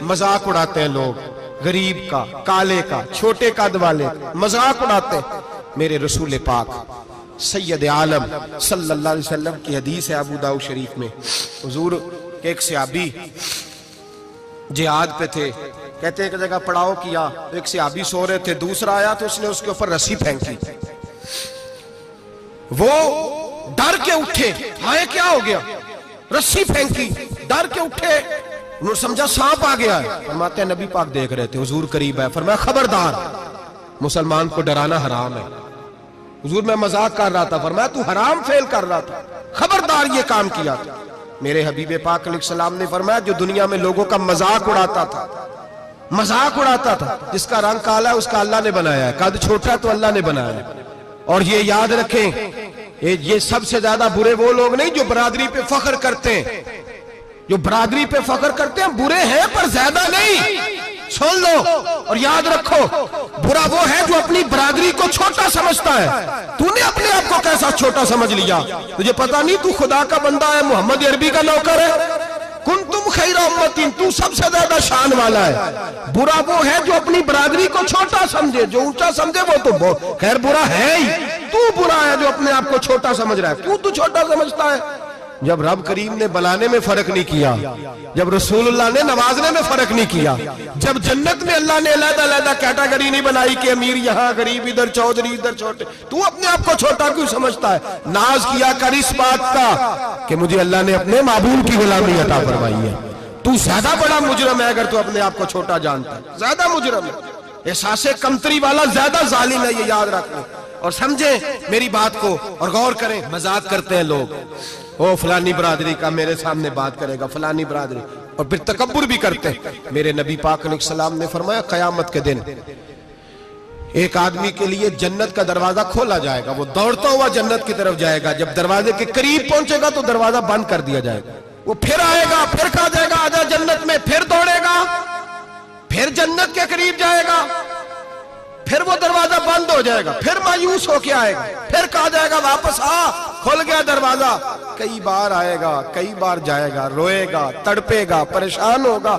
मजाक उड़ाते हैं लोग, गरीब का, काले का, छोटे कद वाले, मजाक उड़ाते हैं। मेरे रसूल पाक सैयद आलम सल्लल्लाहु अलैहि वसल्लम की हदीस है अबू दाऊद शरीफ में। हुजूर के एक सहाबी जिहाद पे थे, कहते हैं एक जगह पड़ाव किया, एक सहाबी सो रहे थे, दूसरा आया तो उसने उसके ऊपर रस्सी फेंकी। वो डर के उठे, हाय क्या हो गया, रस्सी फेंकी, डर के उठे, उन्होंने समझा सांप आ गया है। फरमाते हैं नबी पाक देख रहे थे, हुजूर करीब है, फरमाया खबरदार, मुसलमान को डराना हराम है। हुजूर मैं मजाक कर रहा था, फरमाया तू हराम फेल कर रहा था, खबरदार ये काम किया था। मेरे हबीब पाक अलैहिस्सलाम ने फरमाया जो दुनिया में लोगों का मजाक उड़ाता था, मजाक उड़ाता था, जिसका रंग काला है उसका अल्लाह ने बनाया है, कद छोटा है तो अल्लाह ने बनाया है। और ये याद रखें, ये सबसे ज्यादा बुरे वो लोग नहीं जो बरादरी पे फख्र करते हैं, जो बरादरी पे फख्र करते हैं बुरे हैं पर ज्यादा नहीं। सुन लो और याद रखो, बुरा वो है जो अपनी बरादरी को छोटा समझता है। तूने अपने आप को कैसा छोटा समझ लिया, तुझे पता नहीं तू खुदा का बंदा है, मोहम्मद अरबी का नौकर है। कुन तुम खैरा उम्मतिन, तू सबसे ज्यादा शान वाला है। बुरा वो है जो अपनी बरादरी को छोटा समझे, जो ऊंचा समझे वो तो खैर बुरा है ही। तू बुरा है जो अपने आप को छोटा समझ रहा है, क्यों तू छोटा समझता है? जब रब करीम ने बनाने में फर्क नहीं किया, जब रसूलुल्लाह ने नवाजने में फर्क नहीं किया, जब जन्नत में अल्लाह ने अलग-अलग कैटेगरी नहीं बनाई कि अमीर यहाँ, गरीब इधर, चौधरी इधर, छोटे, तू अपने आप को छोटा क्यों समझता है? नाज किया कर इस बात का कि मुझे अल्लाह ने अपने महबूब की गुलामी अता फरमाई है। तू ज्यादा बड़ा मुजरम है अगर तू अपने आप को छोटा जानता है, ज्यादा मुजरम है, एहसासे कमतरी वाला ज्यादा जालिम है, ये याद रखना और समझे मेरी बात को और गौर करें। मजाक करते हैं लोग, ओ फलानी बरादरी का मेरे सामने बात करेगा, फलानी बरादरी, और फिर तकब्बुर भी करते हैं। मेरे नबी पाक अलैहिस्सलाम ने फरमाया क़यामत के दिन एक आदमी के लिए जन्नत का दरवाजा खोला जाएगा, वो दौड़ता हुआ जन्नत की तरफ जाएगा, जब दरवाजे के करीब पहुंचेगा तो दरवाजा बंद कर दिया जाएगा। वो फिर आएगा, फिर कहा जाएगा आजा जन्नत में, फिर दौड़ेगा, फिर जन्नत के करीब जाएगा, फिर वो दरवाजा बंद हो जाएगा, फिर मायूस होके आएगा, फिर कहा जाएगा वापस आ, खुल गया दरवाजा। कई बार आएगा, कई बार जाएगा, रोएगा, तड़पेगा, परेशान होगा,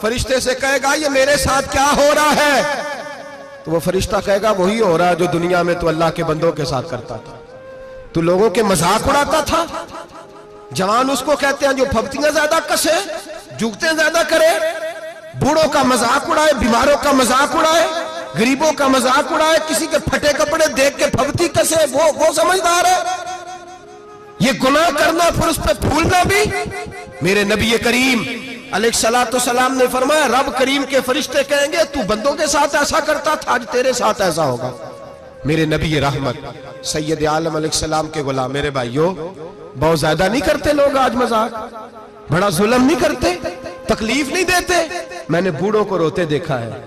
फरिश्ते से कहेगा ये मेरे साथ क्या हो रहा है? तो वो फरिश्ता कहेगा वही हो रहा है जो दुनिया में तू अल्लाह के बंदों के साथ करता था, तू लोगों के मजाक उड़ाता था। जवान उसको कहते हैं जो फब्तियां ज्यादा कसे, जुगते ज्यादा करे, बूढ़ों का मजाक उड़ाए, बीमारों का मजाक उड़ाए, गरीबों का मजाक उड़ाए, किसी के फटे कपड़े देख के फबती कसे, वो समझदार है। ये गुनाह करना फिर उस पर फूलना भी। मेरे नबी करीम अलैहिस्सलाम ने फरमाया रब करीम के फरिश्ते कहेंगे तू बंदों के साथ ऐसा करता था, आज तेरे साथ ऐसा होगा। मेरे नबी रहमत सैयद आलम अलैहिस्सलाम के गुलाम, मेरे भाइयों बहुत ज्यादा नहीं करते लोग आज मजाक, बड़ा जुल्म नहीं करते, तकलीफ नहीं देते। मैंने बूढ़ों को रोते देखा है,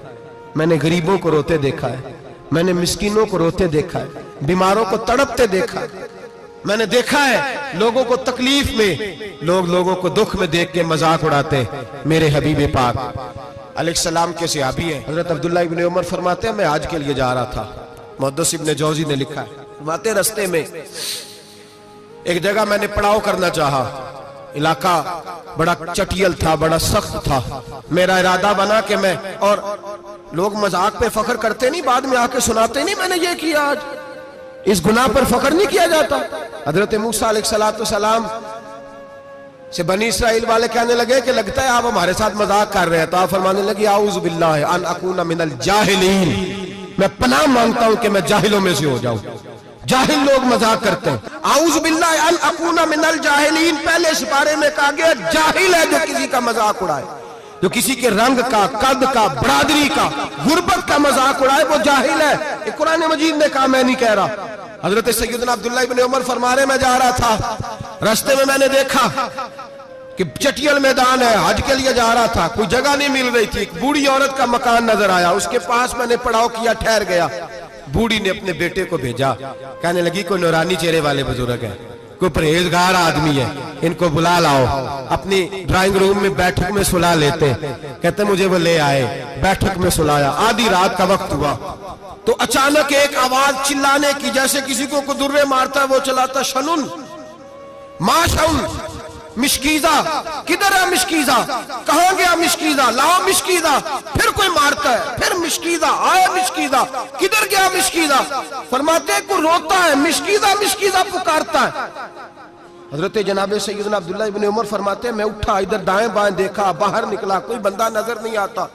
मैंने गरीबों को रोते देखा है, मैंने मिस्कीनों को रोते देखा है, बीमारों को तड़पते देखा है, मैंने देखा है लोगों को तकलीफ में, लोगों को दुख में देख के मजाक उड़ाते। मेरे हबीब पाक अलैहिस्सलाम के सहाबी हैं हजरत अब्दुल्लाह इब्न उमर फरमाते हैं मैं हज के लिए जा रहा था, मुहद्दिस इब्न जौजी ने लिखा है, फरमाते रस्ते में एक जगह मैंने पड़ाव करना चाहा, इलाका बड़ा चटियल था, बड़ा सख्त था, मेरा इरादा बना कि मैं, और लोग मजाक पे फख्र करते नहीं, बाद में आके सुनाते नहीं मैंने ये किया, आज इस गुनाह पर फख्र नहीं किया जाता। हजरत मूसा अलैहिस्सलाम से बनी इस्राइल वाले कहने लगे कि लगता है आप हमारे साथ मजाक कर रहे हैं, तो आप फरमाने लगे आऊज़ु बिल्लाहि अन अकूना मिनल जाहिलीन, मैं पनाह मांगता हूं कि मैं जाहिलों में से हो जाऊं। जाहिल लोग मजाक करते हैं, आऊज़ु बिल्लाहि अन अकूना मिनल जाहिलीन, पहले इस बारे में कहा गया जाहिल है जो किसी का मजाक उड़ाए, जो किसी के रंग का, कद का, बरादरी का, गुर्बत का मजाक उड़ाए वो जाहिल है। कुरान मजीद ने कहा, मैं नहीं कह रहा। हजरत सैयदना अब्दुल्लाह इब्न उमर फरमा रहे मैं जा रहा था, रास्ते में मैंने देखा कि चटियल मैदान है, हज के लिए जा रहा था, कोई जगह नहीं मिल रही थी, एक बूढ़ी औरत का मकान नजर आया, उसके पास मैंने पड़ाव किया, ठहर गया। बूढ़ी ने अपने बेटे को भेजा, कहने लगी कोई नूरानी चेहरे वाले बुजुर्ग है, कोई परहेजगार आदमी है, इनको बुला लाओ। अपनी ड्राइंग रूम में बैठक में सुला लेते, कहते मुझे वो ले आए, बैठक में सुलाया, आधी रात का वक्त हुआ तो अचानक एक आवाज चिल्लाने की, जैसे किसी को कुदुर्रे मारता है वो चलाता, शनुन माशउन, مشکیزہ کدھر ہے مشکیزہ, کہاں گیا مشکیزہ, لاؤ مشکیزہ. پھر کوئی مارتا ہے, پھر مشکیزہ, آیا مشکیزہ, کدھر گیا مشکیزہ. فرماتے ہیں کوئی روتا ہے, مشکیزہ مشکیزہ پکارتا ہے. حضرت جناب سیدنا عبداللہ ابن عمر فرماتے ہیں میں اٹھا, ادھر دائیں بائیں دیکھا, باہر نکلا, کوئی بندہ نظر نہیں آتا.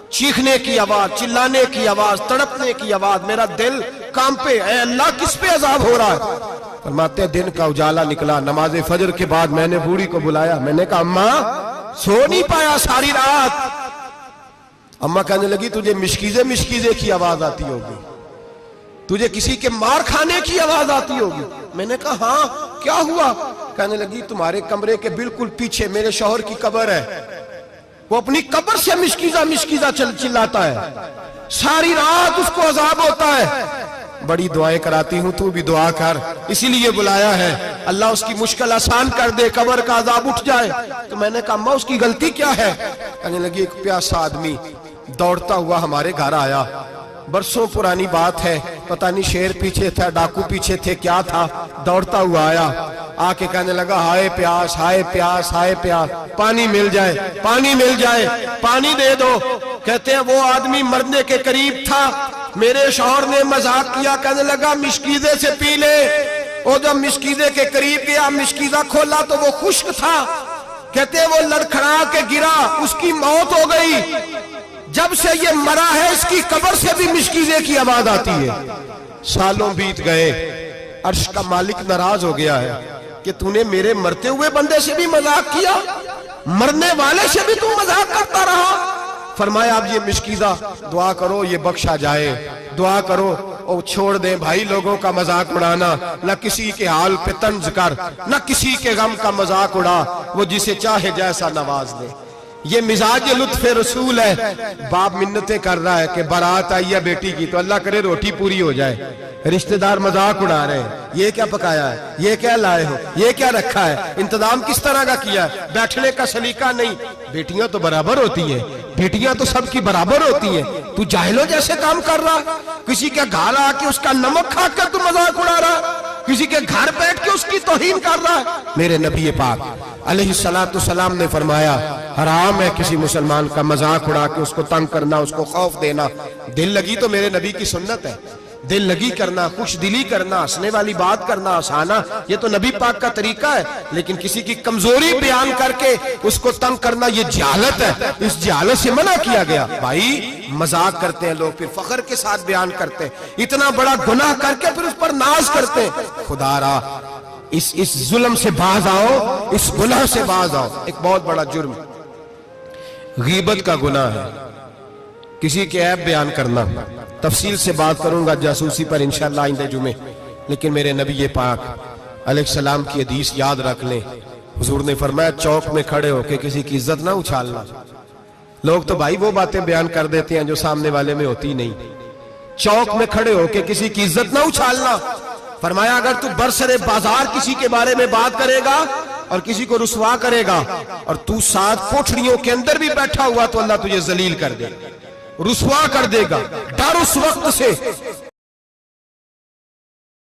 چیخنے کی آواز, چلانے کی آواز, تڑپنے کی آواز, میرا دل کانپے, اے اللہ کس پہ عذاب ہو رہا ہے. فرماتے ہیں دن کا اجالا نکلا, نماز فجر کے بعد میں نے بوڑھی کو بلایا, میں نے کہا اماں سو نہیں پایا ساری رات. اماں کہنے لگی تجھے مشکیزے مشکیزے کی آواز آتی ہوگی, تجھے کسی کے مار کھانے کی آواز آتی ہوگی. میں نے کہا ہاں کیا ہوا. کہنے لگی تمہارے کمرے کے بالکل پیچھے میرے شوہر کی قبر ہے, وہ اپنی قبر سے مشکیزہ مشکیزہ چلاتا ہے, ساری رات اس کو عذاب ہوتا ہے. بڑی دعائیں کراتی ہوں, تو بھی دعا کر, اسی لیے بلایا ہے, اللہ اس کی مشکل آسان کر دے, قبر کا عذاب اٹھ جائے. تو میں نے کہا اماں اس کی غلطی کیا ہے. کہنے لگی ایک پیاسا آدمی دوڑتا ہوا ہمارے گھر آیا, برسوں پرانی بات ہے, پتہ نہیں شیر پیچھے تھا, ڈاکو پیچھے تھے, کیا تھا, دوڑتا ہوا آیا, آ کے کہنے لگا ہائے پیاس, ہائے پیاس, ہائے پیاس, پانی مل جائے, پانی مل جائے, پانی دے دو. کہتے ہیں وہ آدمی مرنے کے قریب تھا, میرے شوہر نے مذاق کیا, کہنے لگا مشکیزے سے پی لے. وہ جب مشکیزے کے قریب گیا, مشکیزہ کھولا تو وہ خشک تھا. کہتے ہیں وہ لڑکھڑا کے گرا, اس کی موت ہو گئی. جب سے یہ مرا ہے اس کی قبر سے بھی مشکیزے کی آواز آتی ہے. سالوں بیت گئے, عرش کا مالک ناراض ہو گیا ہے کہ تو نے میرے مرتے ہوئے بندے سے بھی مذاق کیا, مرنے والے سے بھی تو مذاق کرتا رہا. فرمایا اب یہ مشکیزہ دعا کرو یہ بخشا جائے, دعا کرو اور چھوڑ دیں بھائی لوگوں کا مذاق اڑانا, نہ کسی کے حال پہ طنز کر, نہ کسی کے غم کا مذاق اڑا, وہ جسے چاہے جیسا نواز دے. یہ مزاج لطف رسول ہے. باپ منتیں کر رہا ہے کہ بارات آئی ہے بیٹی کی, تو اللہ کرے روٹی پوری ہو جائے. رشتہ دار مذاق اڑا رہے ہیں, یہ کیا پکایا ہے, یہ کیا لائے ہو, یہ کیا رکھا ہے, انتظام کس طرح کا کیا ہے, بیٹھنے کا سلیقہ نہیں. بیٹیاں تو برابر ہوتی ہیں, بیٹیاں تو سب کی برابر ہوتی ہیں. تو جاہلوں جیسے کام کر رہا, کسی کے گھر آ کے اس کا نمک کھا کر تو مذاق اڑا رہا, کسی کے گھر بیٹھ کے اس کی توہین کر رہا ہے. میرے نبی پاک علیہ السلام نے فرمایا حرام ہے کسی مسلمان کا مذاق اڑا کے اس کو تنگ کرنا, اس کو خوف دینا. دل لگی تو میرے نبی کی سنت ہے, دل لگی کرنا, خوش دلی کرنا, ہنسنے والی بات کرنا, ہنسانا, یہ تو نبی پاک کا طریقہ ہے. لیکن کسی کی کمزوری بیان کر کے اس کو تنگ کرنا یہ جہالت ہے, اس جہالت سے منع کیا گیا. بھائی مذاق کرتے ہیں لوگ, پھر فخر کے ساتھ بیان کرتے ہیں, اتنا بڑا گناہ کر کے پھر اس پر ناز کرتے ہیں. خدا را اس ظلم سے باز آؤ, اس گناہ سے باز آؤ. ایک بہت بڑا جرم غیبت کا گناہ ہے, کسی کے عیب بیان کرنا. تفصیل سے بات کروں گا جاسوسی پر انشاءاللہ آئندہ جمعے. لیکن میرے نبی پاک علیہ السلام کی حدیث یاد رکھ لیں. حضور نے فرمایا چوک میں کھڑے ہو کے کسی کی عزت نہ اچھالنا. لوگ تو بھائی وہ باتیں بیان کر دیتے ہیں جو سامنے والے میں ہوتی نہیں. چوک میں کھڑے ہو کے کسی کی عزت نہ اچھالنا. فرمایا اگر تو برسر بازار کسی کے بارے میں بات کرے گا اور کسی کو رسوا کرے گا اور تو ساتھ کوٹھڑیوں کے اندر بھی بیٹھا ہوا, تو اللہ تجھے ذلیل کر دے, رسوا کر دے گا. ڈر اس وقت سے